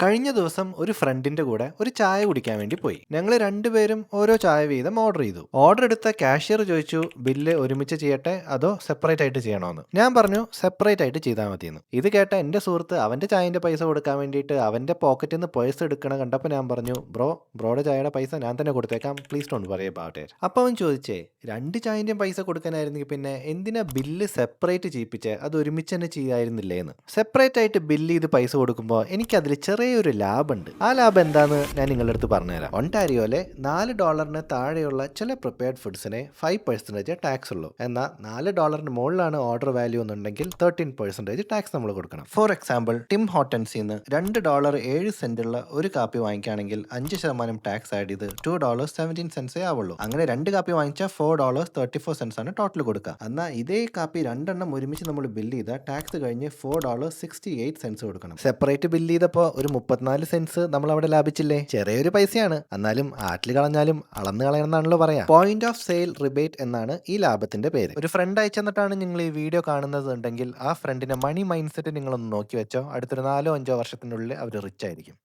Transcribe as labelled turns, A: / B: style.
A: കഴിഞ്ഞ ദിവസം ഒരു ഫ്രണ്ടിന്റെ കൂടെ ഒരു ചായ കുടിക്കാൻ വേണ്ടി പോയി. ഞങ്ങൾ രണ്ടുപേരും ഓരോ ചായ വീതം ഓർഡർ ചെയ്തു. ഓർഡർ എടുത്ത കാഷ്യർ ചോദിച്ചു, ബില്ല് ഒരുമിച്ച് ചെയ്യട്ടെ അതോ സെപ്പറേറ്റ് ആയിട്ട് ചെയ്യണോന്ന്. ഞാൻ പറഞ്ഞു സെപ്പറേറ്റ് ആയിട്ട് ചെയ്താൽ മതിയെന്ന്. ഇത് കേട്ട എന്റെ സുഹൃത്ത് അവന്റെ ചായന്റെ പൈസ കൊടുക്കാൻ വേണ്ടിയിട്ട് അവന്റെ പോക്കറ്റിൽ നിന്ന് പേഴ്സ് എടുക്കണ കണ്ടപ്പോൾ ഞാൻ പറഞ്ഞു, ബ്രോയുടെ ചായയുടെ പൈസ ഞാൻ തന്നെ കൊടുത്തേക്കാം, please don't worry about it. അപ്പോൾ അവൻ ചോദിച്ചേ, രണ്ട് ചായന്റെയും പൈസ കൊടുക്കാനായിരുന്നെങ്കിൽ പിന്നെ എന്തിനാ ബില്ല് സെപ്പറേറ്റ് ചെയ്യിപ്പിച്ചേ, അത് ഒരുമിച്ച് തന്നെ ചെയ്യായിരുന്നില്ലേ എന്ന്. സെപ്പറേറ്റ് ആയിട്ട് ബില്ല് ചെയ്ത് പൈസ കൊടുക്കുമ്പോൾ എനിക്കതിൽ ചെറിയൊരു ലാഭമുണ്ട്. ആ ലാഭം എന്താന്ന് ഞാൻ നിങ്ങളുടെ അടുത്ത് പറഞ്ഞുതരാം. ഒണ്ടാരിയോയിലെ $4 താഴെയുള്ള ചില പ്രിപ്പയർഡ് ഫുഡ്സിനെ 5% ടാക്സ് ഉള്ളൂ. എന്നാൽ $4 മുകളിലാണ് ഓർഡർ വാല്യൂ എന്നുണ്ടെങ്കിൽ 13% ടാക്സ് നമ്മൾ കൊടുക്കണം. ഫോർ എക്സാമ്പിൾ, ടിം ഹോട്ടൻസിന്ന് $2.07 ഉള്ള ഒരു കാപ്പി വാങ്ങിക്കുകയാണെങ്കിൽ 5% ടാക്സ് ആഡ് ചെയ്ത് $2.17 ആവുള്ളൂ. അങ്ങനെ രണ്ട് കാപ്പി വാങ്ങിച്ചാൽ $4.34 ആണ് ടോട്ടൽ കൊടുക്കുക. എന്നാൽ ഇതേ കാപ്പി രണ്ടെണ്ണം ഒരുമിച്ച് നമ്മൾ ബില്ല് ചെയ്താൽ ടാക്സ് കഴിഞ്ഞ് $4.68 കൊടുക്കണം. സെപ്പറേറ്റ് ബില്ല് ചെയ്തപ്പോൾ ഒരു 34 സെൻസ് നമ്മൾ അവിടെ ലാഭിച്ചില്ലേ? ചെറിയൊരു പൈസയാണ്, എന്നാലും ആറ്റിൽ കളഞ്ഞാലും അളന്ന് കളയണമെന്നാണല്ലോ പറയാ. പോയിന്റ് ഓഫ് സെയിൽ റിബേറ്റ് എന്നാണ് ഈ ലാഭത്തിന്റെ പേര്. ഒരു ഫ്രണ്ട് അയച്ചെന്നിട്ടാണ് നിങ്ങൾ ഈ വീഡിയോ കാണുന്നത് ഉണ്ടെങ്കിൽ ആ ഫ്രണ്ടിന്റെ മണി മൈൻഡ് സെറ്റ് നിങ്ങളൊന്ന് നോക്കി വെച്ചോ. അടുത്തൊരു 4-5 വർഷത്തിനുള്ളിൽ അവർ റിച്ച് ആയിരിക്കും.